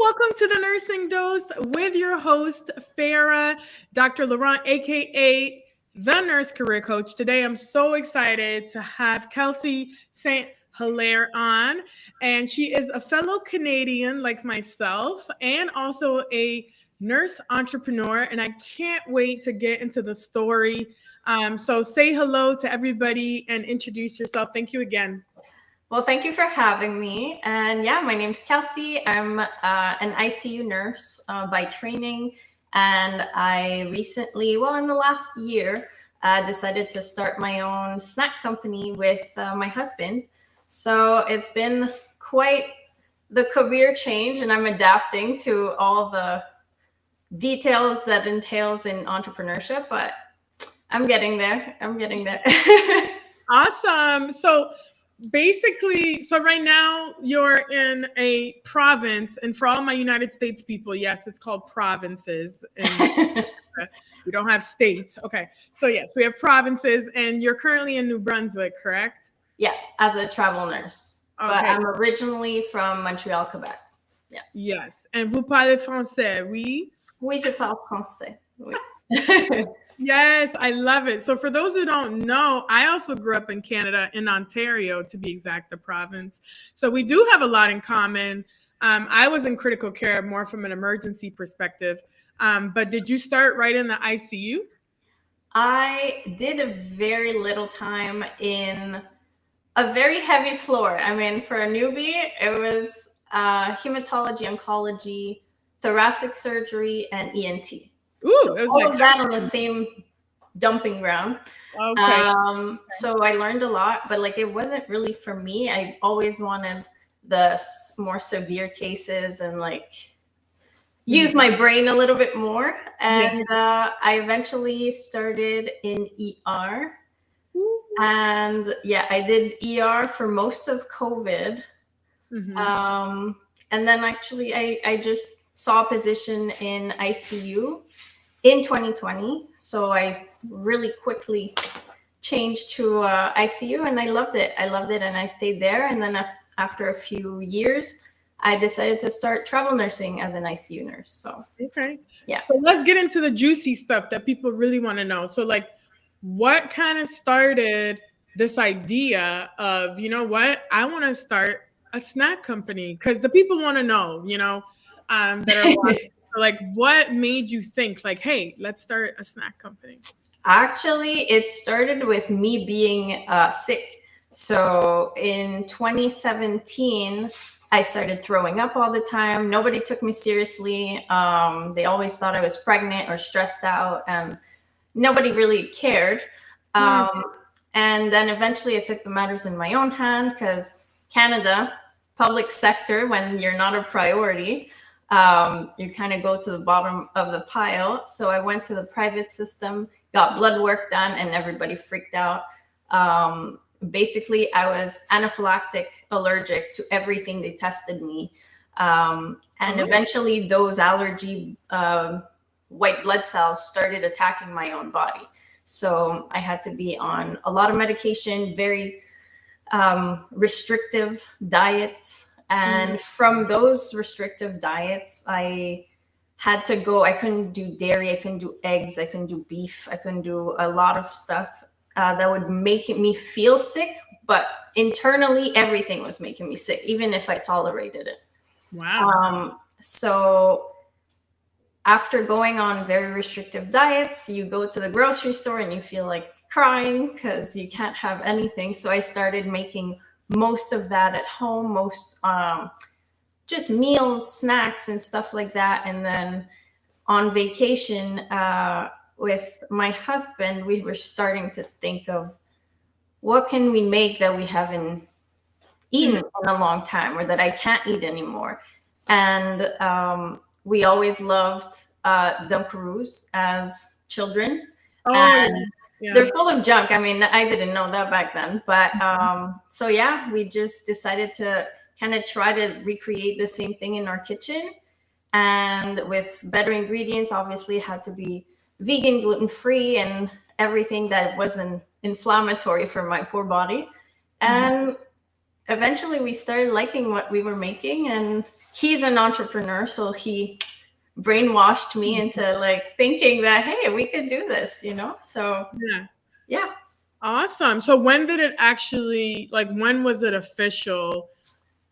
welcome to the Nursing Dose with your host, Farah, Dr. Laurent, aka the Nurse Career Coach. Today, I'm so excited to have Kelsie St-Hilaire on, and she is a fellow Canadian like myself, and also a nurse entrepreneur. And I can't wait to get into the story. So, say hello to everybody and introduce yourself. Thank you again. Well, thank you for having me. And yeah, my name's Kelsie. I'm an ICU nurse by training. And I recently, in the last year, decided to start my own snack company with my husband. So it's been quite the career change, and I'm adapting to all the details that entails in entrepreneurship, but I'm getting there. Awesome. So basically, right now you're in a province, and for all my United States people, yes, it's called provinces. And we don't have states. Okay. So yes, we have provinces, and you're currently in New Brunswick, correct? Yeah, as a travel nurse. Okay. But I'm originally from Montreal, Quebec. Yeah. Yes. And vous parlez français, oui? Oui, je parle français. Oui. Yes, I love it. So for those who don't know, I also grew up in Canada, in Ontario, to be exact, the province. So we do have a lot in common. I was in critical care more from an emergency perspective. But did you start right in the ICU? I did a very little time in a very heavy floor. I mean, for a newbie, it was hematology, oncology, thoracic surgery, and ENT. Ooh, so all of that on the same dumping ground. Okay. So I learned a lot, but it wasn't really for me. I always wanted the more severe cases and use my brain a little bit more. And I eventually started in ER. And I did ER for most of COVID. Mm-hmm. And then actually I just saw a position in ICU in 2020. So I really quickly changed to ICU, and I loved it. And I stayed there. And then after a few years, I decided to start travel nursing as an ICU nurse. So, okay. Yeah. So let's get into the juicy stuff that people really want to know. So what kind of started this idea of, you know what, I want to start a snack company? Because the people want to know, that are watching. What made you think hey, let's start a snack company? Actually, it started with me being sick. So in 2017, I started throwing up all the time. Nobody took me seriously. They always thought I was pregnant or stressed out, and nobody really cared. And then eventually I took the matters in my own hand, because Canada, public sector, when you're not a priority, you kind of go to the bottom of the pile. So I went to the private system, got blood work done, and everybody freaked out. Basically, I was anaphylactic allergic to everything they tested me. And eventually those allergy white blood cells started attacking my own body. So I had to be on a lot of medication, very restrictive diets. And from those restrictive diets, I had to go. I couldn't do dairy. I couldn't do eggs. I couldn't do beef. I couldn't do a lot of stuff that would make me feel sick. But internally, everything was making me sick, even if I tolerated it. Wow. So after going on very restrictive diets, you go to the grocery store and you feel like crying because you can't have anything. So I started making most of that at home, just meals, snacks, and stuff like that. And then on vacation with my husband, we were starting to think of what can we make that we haven't eaten in a long time, or that I can't eat anymore. And we always loved Dunkaroos as children. They're full of junk. I mean, I didn't know that back then. But so we just decided to kind of try to recreate the same thing in our kitchen. And with better ingredients, obviously it had to be vegan, gluten-free, and everything that wasn't inflammatory for my poor body. And eventually we started liking what we were making, and he's an entrepreneur, so he brainwashed me into like thinking that, hey, we could do this, So yeah. Awesome. So when did it actually, like, when was it official?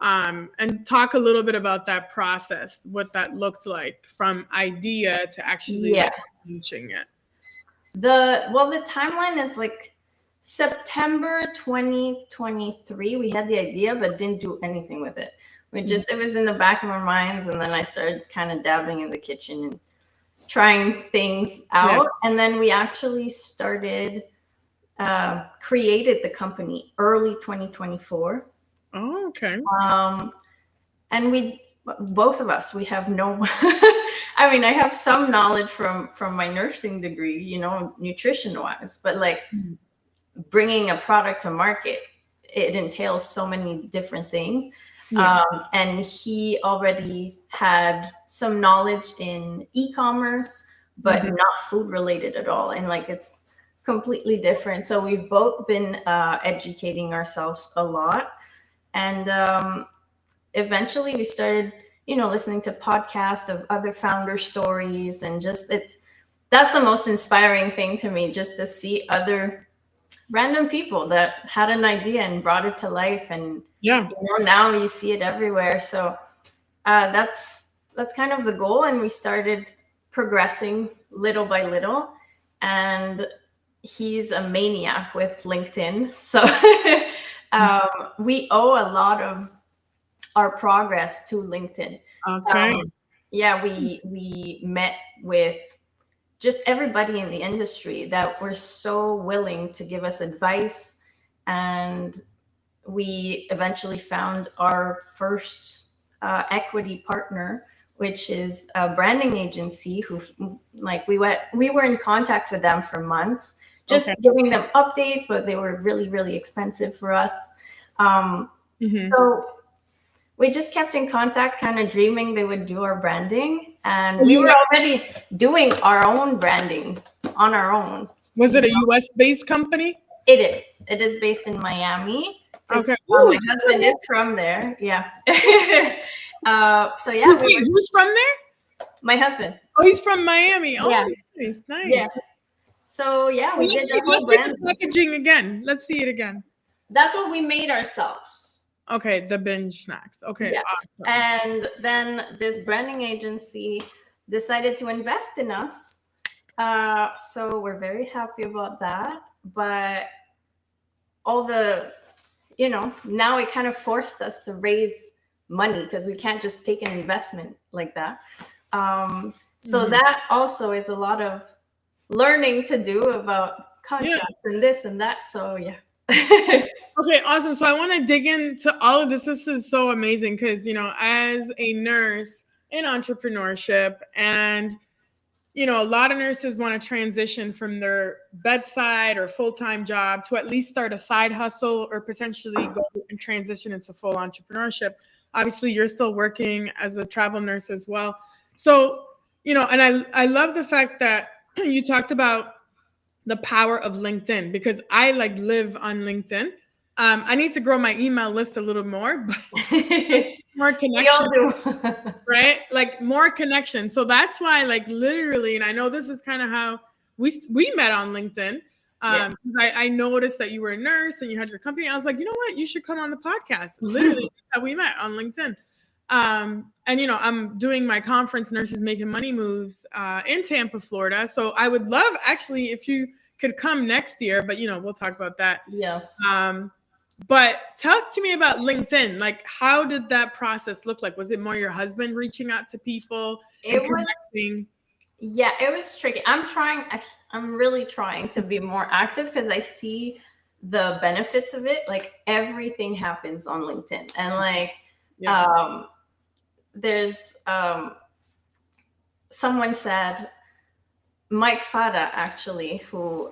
And talk a little bit about that process, what that looked like from idea to actually like launching it. The timeline is like September 2023. We had the idea, but didn't do anything with it. It was in the back of our minds, and then I started kind of dabbling in the kitchen and trying things out. And then we actually started, created the company early 2024. Oh, okay. And both of us, we have no, I mean, I have some knowledge from my nursing degree, nutrition wise, but like bringing a product to market, it entails so many different things. And he already had some knowledge in e-commerce, but not food related at all. And like, it's completely different. So we've both been educating ourselves a lot. And eventually we started, listening to podcasts of other founder stories, and just that's the most inspiring thing to me, just to see other random people that had an idea and brought it to life. And now you see it everywhere. So that's kind of the goal. And we started progressing little by little, and he's a maniac with LinkedIn. So we owe a lot of our progress to LinkedIn. Okay. We met with just everybody in the industry that were so willing to give us advice, and we eventually found our first equity partner, which is a branding agency who, like, we were in contact with them for months, just giving them updates, but they were really, really expensive for us. So we just kept in contact, kind of dreaming they would do our branding. And we were already doing our own branding on our own. Was it a US-based company? It is. It is based in Miami. Okay. My husband is from there. Yeah. So yeah. Wait, who's from there? My husband. Oh, he's from Miami. Oh, yeah. Nice. Yeah. So yeah, we did the whole brand. The packaging again. Let's see it again. That's what we made ourselves. Okay, the Binge Snacks. Okay, yeah. Awesome. And then this branding agency decided to invest in us. So we're very happy about that. But all the, now it kind of forced us to raise money, because we can't just take an investment like that. So that also is a lot of learning to do about contracts and this and that. So yeah. Okay, awesome. So I want to dig into all of this. This is so amazing because, as a nurse in entrepreneurship, and, a lot of nurses want to transition from their bedside or full-time job to at least start a side hustle or potentially go and transition into full entrepreneurship. Obviously, you're still working as a travel nurse as well. So, and I love the fact that you talked about the power of LinkedIn, because I live on LinkedIn. I need to grow my email list a little more, but more connection, right? Like more connection. So that's why, literally, and I know this is kind of how we met on LinkedIn. I noticed that you were a nurse and you had your company. I was like, you know what? You should come on the podcast. Literally, that's how we met, on LinkedIn. And I'm doing my conference, Nurses Making Money Moves, in Tampa, Florida. So I would love, actually, if you could come next year, but we'll talk about that. Yes. But talk to me about LinkedIn. Like, how did that process look like? Was it more your husband reaching out to people and connecting? Yeah, it was tricky. I'm really trying to be more active, because I see the benefits of it. Like, everything happens on LinkedIn, and there's someone said, Mike Fada, actually, who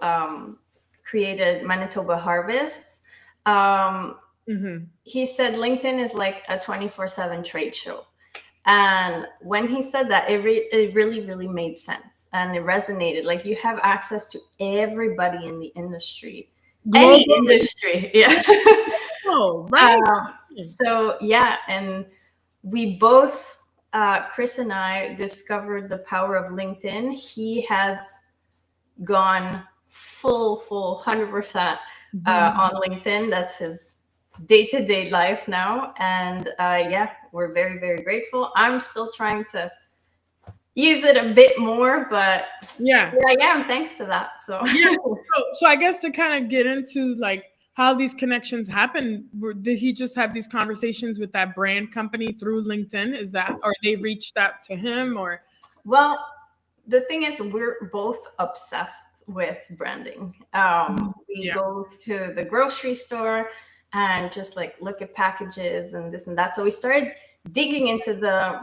created Manitoba Harvests, he said LinkedIn is like a 24/7 trade show. And when he said that, it really, really made sense, and it resonated. Like, you have access to everybody in the industry, any industry. Yeah. Oh, right. So yeah, and we both, Chris and I, discovered the power of LinkedIn. He has gone full 100% on LinkedIn. That's his day-to-day life now. And yeah, we're very, very grateful. I'm still trying to use it a bit more, but yeah, here I am thanks to that. So yeah. So I guess to kind of get into like how these connections happen, did he just have these conversations with that brand company through LinkedIn? Is that, or they reached out to him, or? Well, the thing is, we're both obsessed with branding. We Yeah. go to the grocery store and just like look at packages and this and that. So we started digging into the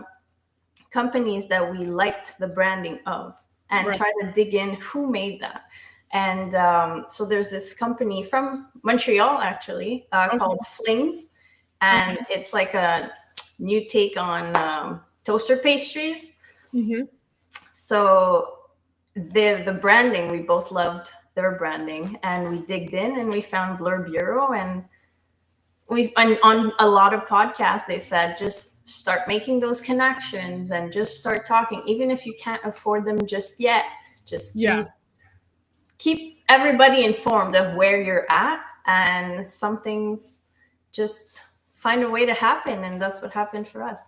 companies that we liked the branding of and Right. try to dig in who made that. And so there's this company from Montreal, actually, Okay. called Flings. And it's like a new take on toaster pastries. Mm-hmm. So the branding, we both loved their branding, and we digged in and we found Blur Bureau. And we've on a lot of podcasts, they said just start making those connections and just start talking, even if you can't afford them just yet. Just keep everybody informed of where you're at, and some things just find a way to happen. And that's what happened for us.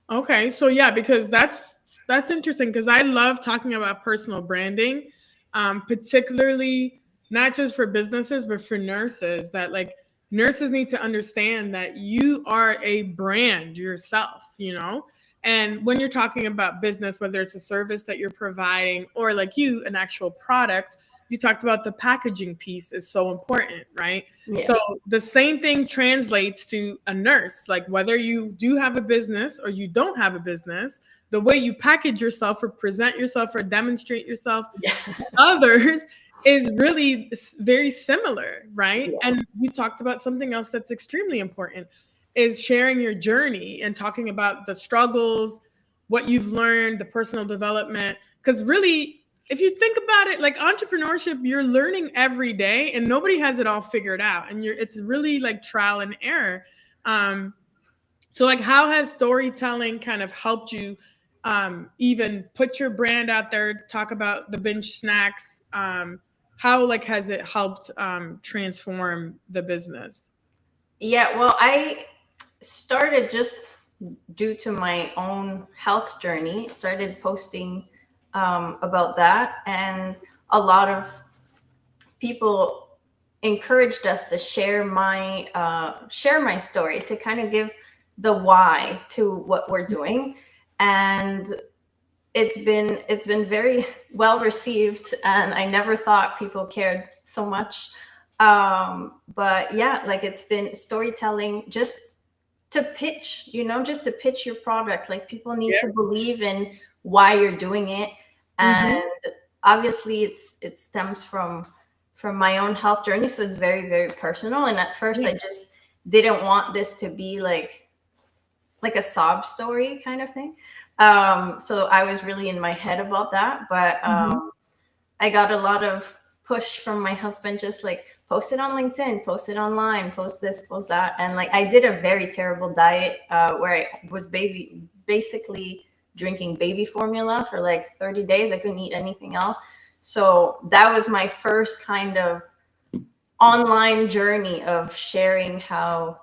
Okay, so yeah, because that's interesting because I love talking about personal branding, particularly not just for businesses but for nurses. That like nurses need to understand that you are a brand yourself, you know. And when you're talking about business, whether it's a service that you're providing or like you, an actual product, you talked about the packaging piece is so important, right? Yeah. So the same thing translates to a nurse. Like whether you do have a business or you don't have a business, the way you package yourself or present yourself or demonstrate yourself Yeah. to others is really very similar, right? Yeah. And we talked about something else that's extremely important is sharing your journey and talking about the struggles, what you've learned, the personal development. Because really, if you think about it, like entrepreneurship, you're learning every day and nobody has it all figured out. And it's really like trial and error. So like how has storytelling kind of helped you even put your brand out there, talk about the Binge Snacks? How like has it helped transform the business? Yeah, well, I started just due to my own health journey, started posting about that. And a lot of people encouraged us to share my story, to kind of give the why to what we're doing. And it's been very well received, and I never thought people cared so much. But yeah, like it's been storytelling just to pitch, just to pitch your product. Like people need to believe in why you're doing it. And obviously it stems from my own health journey, so it's very, very personal. And at first I just didn't want this to be like a sob story kind of thing. So I was really in my head about that, but I got a lot of push from my husband, just like post it on LinkedIn, post it online, post this, post that. And like I did a very terrible diet where I was basically drinking baby formula for like 30 days. I couldn't eat anything else. So that was my first kind of online journey of sharing how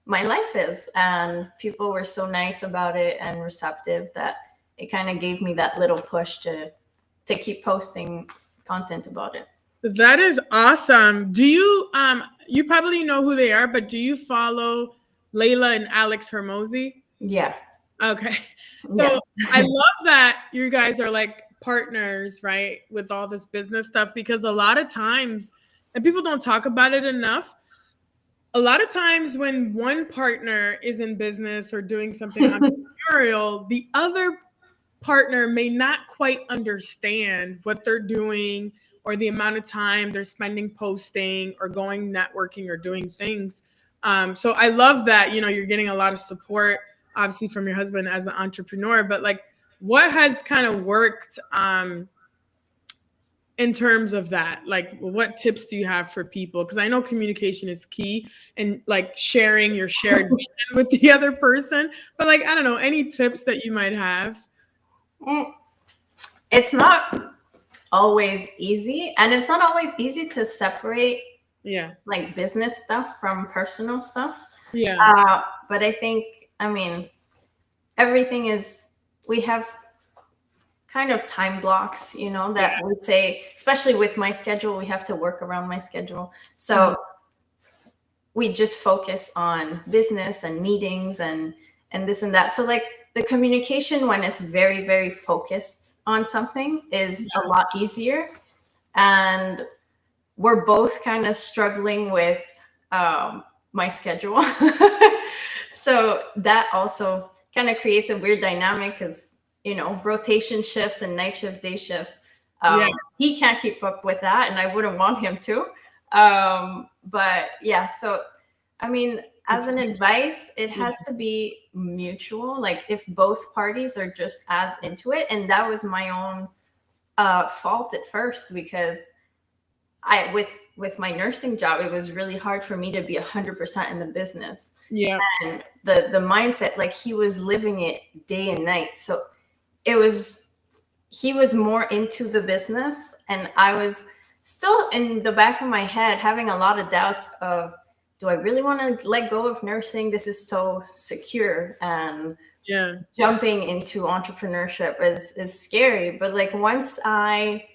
my life is. And people were so nice about it and receptive that it kind of gave me that little push to keep posting content about it. That is awesome. Do you you probably know who they are, but do you follow Layla and Alex Hermosi? Yeah. Okay. So Yeah. I love that you guys are like partners, right, with all this business stuff, because a lot of times, and people don't talk about it enough, a lot of times when one partner is in business or doing something entrepreneurial, the other partner may not quite understand what they're doing or the amount of time they're spending posting or going networking or doing things. So I love that, you're getting a lot of support, obviously, from your husband as an entrepreneur, but like what has kind of worked in terms of that? Like, what tips do you have for people? Because I know communication is key, and like sharing your shared vision with the other person. But like, I don't know, any tips that you might have? It's not always easy, and it's not always easy to separate Yeah. like business stuff from personal stuff. Yeah. But I think, I mean, everything is, we have kind of time blocks, you know, that we say, especially with my schedule, we have to work around my schedule. So we just focus on business and meetings and this and that. So like the communication when it's very, very focused on something is a lot easier. And we're both kind of struggling with my schedule. So that also kind of creates a weird dynamic because, you know, rotation shifts and night shift, day shift. He can't keep up with that, and I wouldn't want him to. But yeah, so I mean, as an advice, it has to be mutual. Like if both parties are just as into it, and that was my own fault at first, because with my nursing job, it was really hard for me to be 100% in the business. Yeah. And the mindset, like he was living it day and night. So he was more into the business, and I was still in the back of my head having a lot of doubts of, do I really want to let go of nursing? This is so secure, and jumping into entrepreneurship is scary. But like once I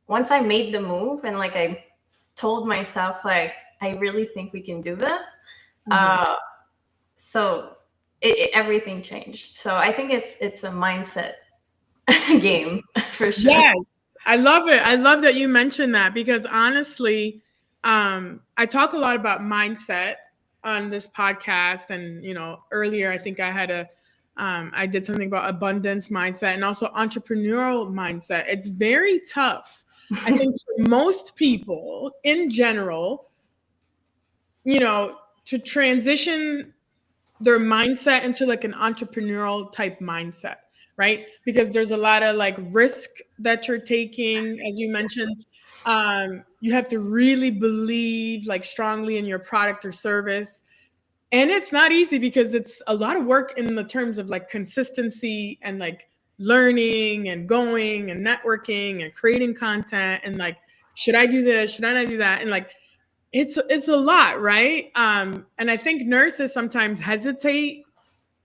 made the move, and like I told myself, like, I really think we can do this. So everything changed. So I think it's a mindset game for sure. Yes, I love it. I love that you mentioned that, because honestly, I talk a lot about mindset on this podcast, and you know, earlier I think I had I did something about abundance mindset and also entrepreneurial mindset. It's very tough. I think for most people in general, you know, to transition their mindset into like an entrepreneurial type mindset, right? Because there's a lot of like risk that you're taking, as you mentioned. You have to really believe like strongly in your product or service. And it's not easy because it's a lot of work in the terms of like consistency and like learning and going and networking and creating content and like, should I do this? Should I not do that? And like, it's a lot, right? And I think nurses sometimes hesitate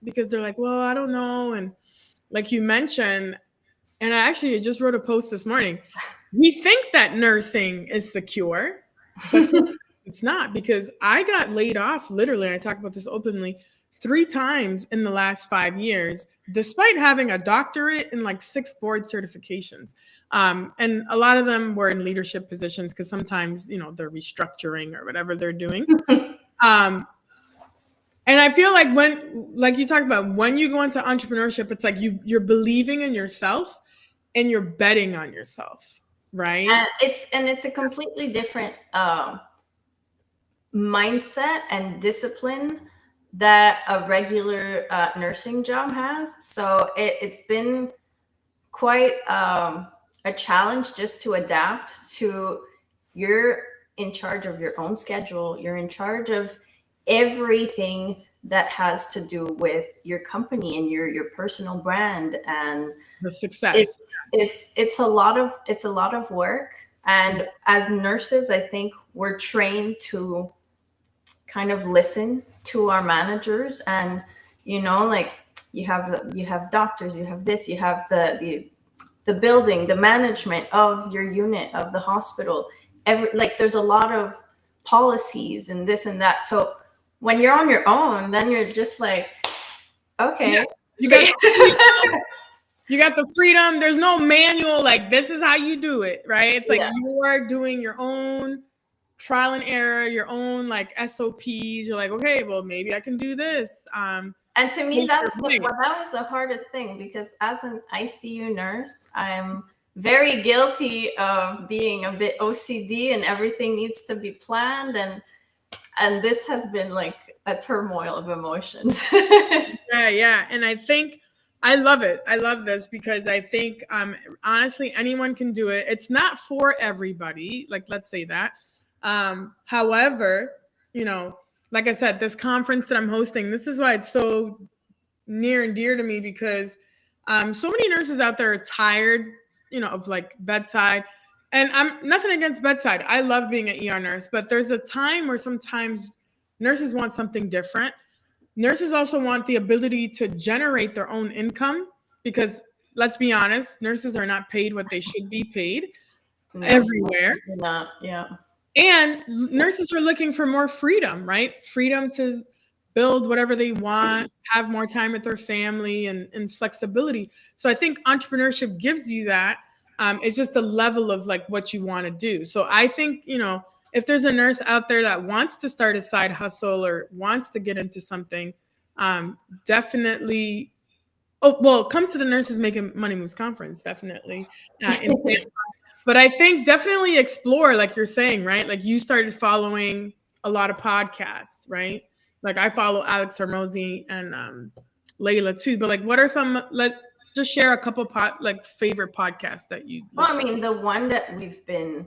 because they're like, well, I don't know. And like you mentioned, and I actually just wrote a post this morning, we think that nursing is secure, but it's not, because I got laid off literally, and I talk about this openly, 3 times in the last 5 years, despite having a doctorate and like 6 board certifications. And a lot of them were in leadership positions because sometimes, you know, they're restructuring or whatever they're doing. And I feel like when, like you talked about, when you go into entrepreneurship, it's like you're believing in yourself and you're betting on yourself, right? And it's a completely different mindset and discipline that a regular nursing job has. So it's been quite a challenge just to adapt to, you're in charge of your own schedule. You're in charge of everything that has to do with your company and your personal brand and the success. It's a lot of work. And as nurses, I think we're trained to kind of listen to our managers, and you know, like you have doctors, you have this, you have the building, the management of your unit, of the hospital, like there's a lot of policies and this and that. So when you're on your own, then you're just like, okay, you got the freedom. There's no manual, like this is how you do it, right? It's like you are doing your own trial and error, your own like SOPs. You're like, okay, well, maybe I can do this. And to me, that was the hardest thing, because as an ICU nurse, I'm very guilty of being a bit OCD, and everything needs to be planned. And this has been like a turmoil of emotions. Yeah. And I think I love it. I love this because I think honestly anyone can do it. It's not for everybody, like let's say that. However, you know, like I said, this conference that I'm hosting, this is why it's so near and dear to me because so many nurses out there are tired, you know, of like bedside. And I'm nothing against bedside. I love being an ER nurse, but there's a time where sometimes nurses want something different. Nurses also want the ability to generate their own income because let's be honest, nurses are not paid what they should be paid No, everywhere. not, yeah. And nurses are looking for more freedom, right? Freedom to build whatever they want, have more time with their family and flexibility. So I think entrepreneurship gives you that. It's just the level of like what you want to do. So I think, you know, if there's a nurse out there that wants to start a side hustle or wants to get into something, definitely. Oh, well, come to the Nurses Making Money Moves conference, definitely. But I think definitely explore, like you're saying, right? Like you started following a lot of podcasts, right? Like I follow Alex Hermosi and Layla too. But like, what are some? Let just share a couple like favorite podcasts that you. Well, I mean, the one that we've been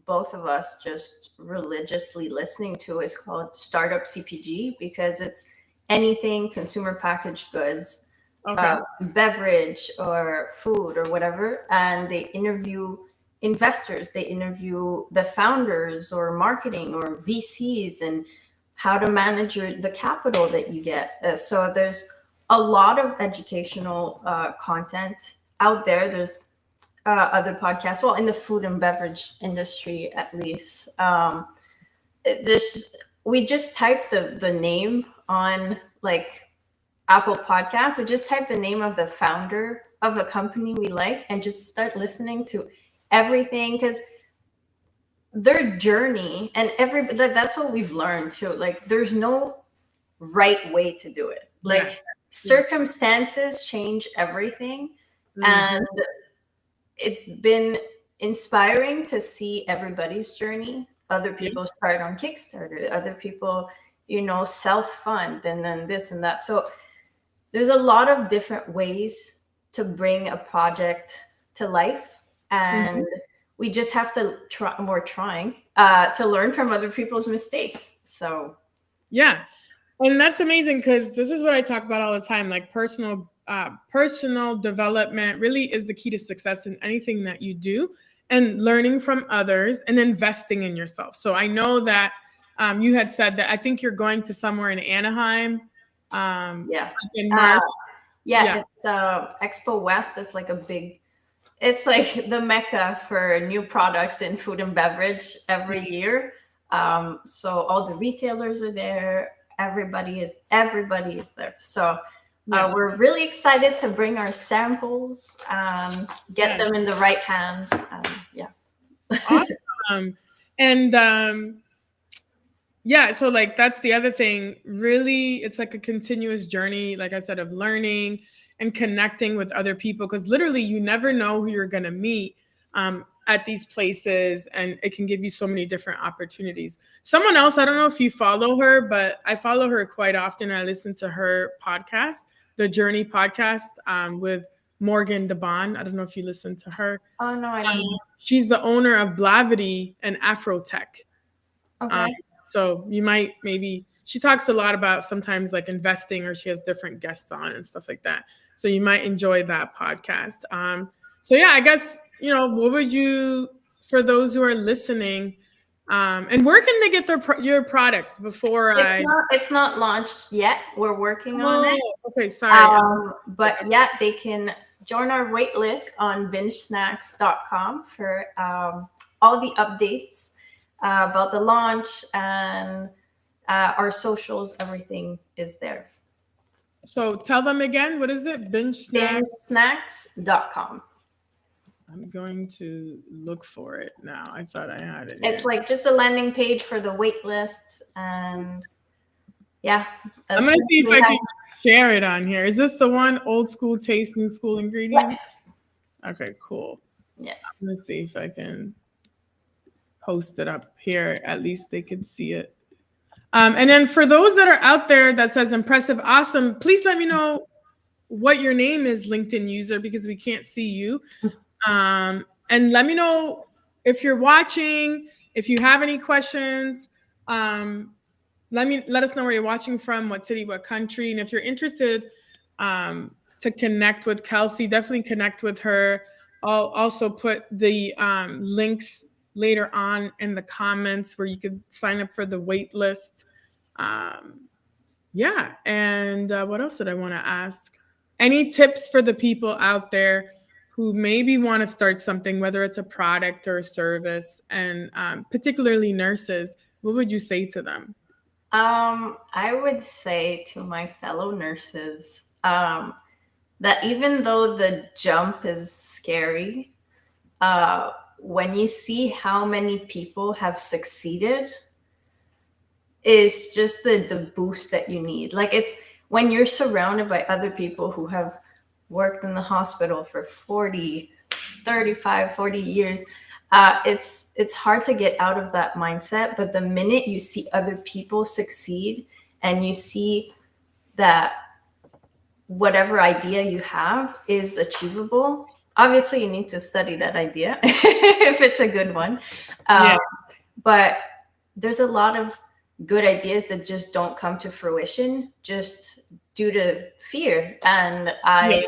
both of us just religiously listening to is called Startup CPG because it's anything consumer packaged goods, Okay. beverage or food or whatever, and they interview investors, they interview the founders or marketing or VCs and how to manage the capital that you get. So there's a lot of educational content out there. There's other podcasts, well, in the food and beverage industry at least. We just typed the name on like Apple Podcasts, or just type the name of the founder of the company we like and just start listening to everything, because their journey and that's what we've learned too. Like there's no right way to do it. Like circumstances change everything. And it's been inspiring to see everybody's journey. Other people start on Kickstarter, other people, you know, self-fund and then this and that. So there's a lot of different ways to bring a project to life. And we just have to try to learn from other people's mistakes. So yeah. And that's amazing because this is what I talk about all the time. Like personal development really is the key to success in anything that you do, and learning from others and investing in yourself. So I know that you had said that I think you're going to somewhere in Anaheim. In March. It's Expo West. It's like it's like the mecca for new products in food and beverage every year. So all the retailers are there. Everybody is there. So we're really excited to bring our samples, get them in the right hands. Awesome. And so like that's the other thing. Really, it's like a continuous journey, like I said, of learning and connecting with other people, because literally you never know who you're going to meet at these places, and it can give you so many different opportunities. Someone else, I don't know if you follow her, but I follow her quite often. I listen to her podcast, the Journey podcast, with Morgan DeBon. I don't know if you listen to her. Oh no, I don't. She's the owner of Blavity and Afrotech. Okay. So you might she talks a lot about sometimes like investing, or she has different guests on and stuff like that. So you might enjoy that podcast. So yeah, I guess, you know, what would you, for those who are listening, and where can they get your product before it's not launched yet. We're working on it. Okay, sorry. But yeah, they can join our wait list on bingesnacks.com for all the updates about the launch, and our socials, everything is there. So tell them again, what is it? Binge Snacks? Bingesnacks.com. I'm going to look for it now. I thought I had it. It's like just the landing page for the wait list. And yeah. I'm going to see if I can share it on here. Is this the one, old school taste, new school ingredients? Yeah. Okay, cool. Yeah. I'm going to see if I can post it up here. At least they can see it. And then for those that are out there that says impressive, awesome, please let me know what your name is, LinkedIn user, because we can't see you. And let me know if you're watching, if you have any questions. Let us know where you're watching from, what city, what country, and if you're interested to connect with Kelsie, definitely connect with her. I'll also put the links later on in the comments where you could sign up for the wait list. Yeah, and what else did I want to ask? Any tips for the people out there who maybe want to start something, whether it's a product or a service, and particularly nurses? What would you say to them? I would say to my fellow nurses that even though the jump is scary, when you see how many people have succeeded, is just the boost that you need. Like, it's when you're surrounded by other people who have worked in the hospital for 40, 35, 40 years, it's hard to get out of that mindset. But the minute you see other people succeed and you see that whatever idea you have is achievable, obviously you need to study that idea if it's a good one. Yeah. But there's a lot of good ideas that just don't come to fruition just due to fear. And I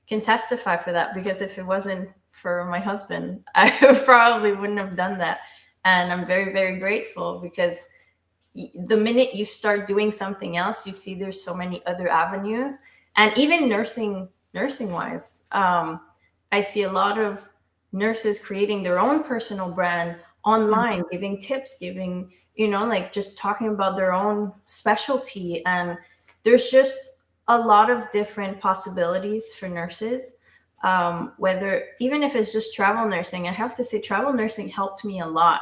can testify for that, because if it wasn't for my husband, I probably wouldn't have done that. And I'm very, very grateful, because the minute you start doing something else, you see there's so many other avenues. And even nursing wise, I see a lot of nurses creating their own personal brand online, giving tips, giving, like just talking about their own specialty. And there's just a lot of different possibilities for nurses. Whether, even if it's just travel nursing, I have to say travel nursing helped me a lot,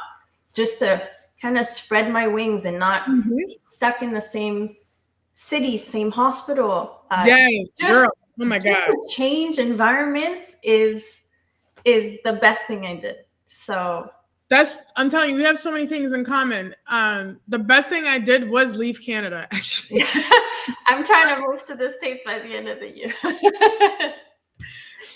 just to kind of spread my wings and not be stuck in the same city, same hospital. Yes, girl. Oh my God. Change environments is the best thing I did. So I'm telling you, we have so many things in common. The best thing I did was leave Canada, actually. I'm trying to move to the States by the end of the year.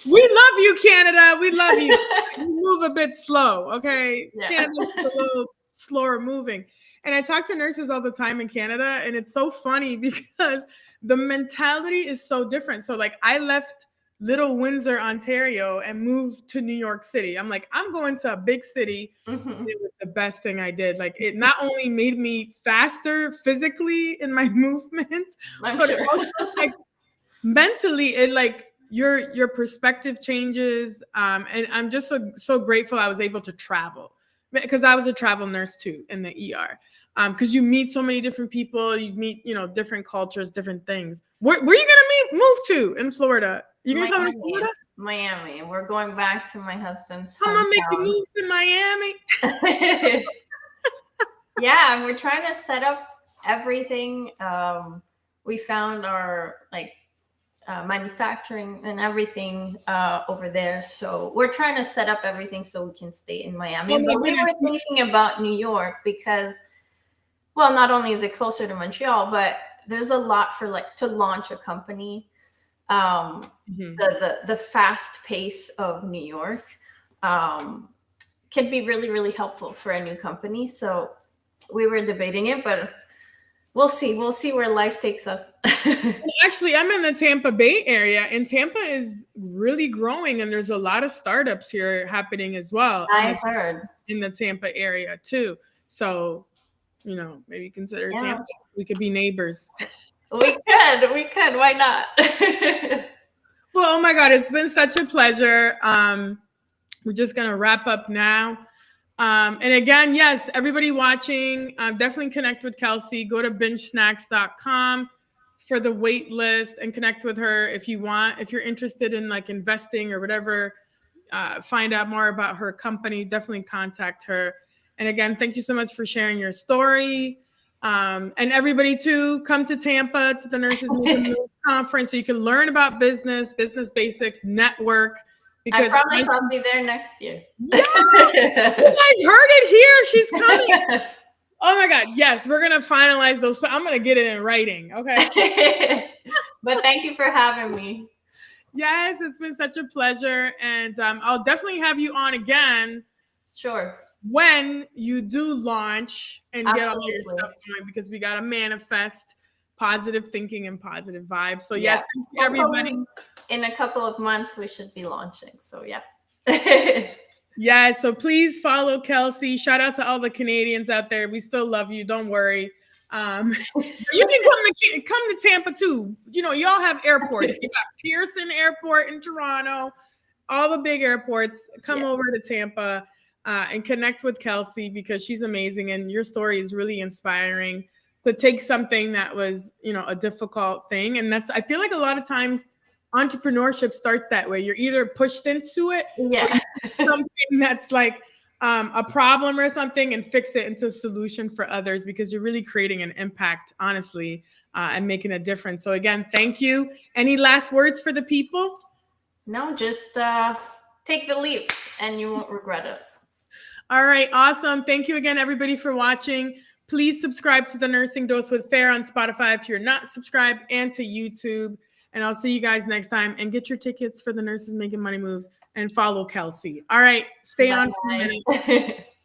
We love you, Canada. We love you. You move a bit slow, okay? Yeah. Canada's a little slower moving. And I talk to nurses all the time in Canada, and it's so funny because the mentality is so different. So, like, I left Little Windsor, Ontario, and moved to New York City. I'm like, I'm going to a big city. Mm-hmm. It was the best thing I did. Like, it not only made me faster physically in my movement, but also, like, mentally, it like your perspective changes. And I'm just so grateful I was able to travel, because I was a travel nurse too in the ER. Because you meet so many different people, you meet, different cultures, different things. Where are you gonna move to in Florida? You gonna come to Florida? Miami. We're going back to my husband's hometown. I'm gonna make you move to Miami. Yeah, and we're trying to set up everything. We found our manufacturing and everything over there, so we're trying to set up everything so we can stay in Miami. But we were thinking about New York because, well, not only is it closer to Montreal, but there's a lot for to launch a company. The fast pace of New York can be really, really helpful for a new company. So we were debating it, but we'll see where life takes us. Actually, I'm in the Tampa Bay area, and Tampa is really growing, and there's a lot of startups here happening as well. I heard in the Tampa area too. So, maybe consider Tampa. We could be neighbors. We could. Why not? Well, oh my God, it's been such a pleasure. We're just gonna wrap up now. And again, yes, everybody watching, definitely connect with Kelsie. Go to bingesnacks.com for the wait list and connect with her if you want. If you're interested in investing or whatever, find out more about her company, definitely contact her. And again, thank you so much for sharing your story. And everybody too, come to Tampa to the Nurses Conference so you can learn about business basics, network. Because I promise I'll be there next year. Yes! You guys heard it here. She's coming. Oh my God. Yes, we're going to finalize those. I'm going to get it in writing. Okay. But thank you for having me. Yes, it's been such a pleasure. And I'll definitely have you on again. Sure. When you do launch and get all your Absolutely. stuff going, because we got to manifest positive thinking and positive vibes. So Yeah. yes, thank you, everybody. In a couple of months, we should be launching. So yeah. Yeah, so please follow Kelsie. Shout out to all the Canadians out there. We still love you. Don't worry. You can come to Tampa too. You know, y'all have airports. You got Pearson Airport in Toronto, all the big airports. Come over to Tampa and connect with Kelsie, because she's amazing, and your story is really inspiring to take something that was, you know, a difficult thing. And that's, I feel like a lot of times entrepreneurship starts that way. You're either pushed into it, Yeah. or something that's like a problem or something, and fix it into a solution for others, because you're really creating an impact, honestly, and making a difference. So again, thank you. Any last words for the people? No, just take the leap and you won't regret it. All right, awesome. Thank you again, everybody, for watching. Please subscribe to the Nursing Dose with Fair on Spotify if you're not subscribed, and to YouTube. And I'll see you guys next time. And get your tickets for the Nurses Making Money Moves, and follow Kelsie. All right, stay on for a minute.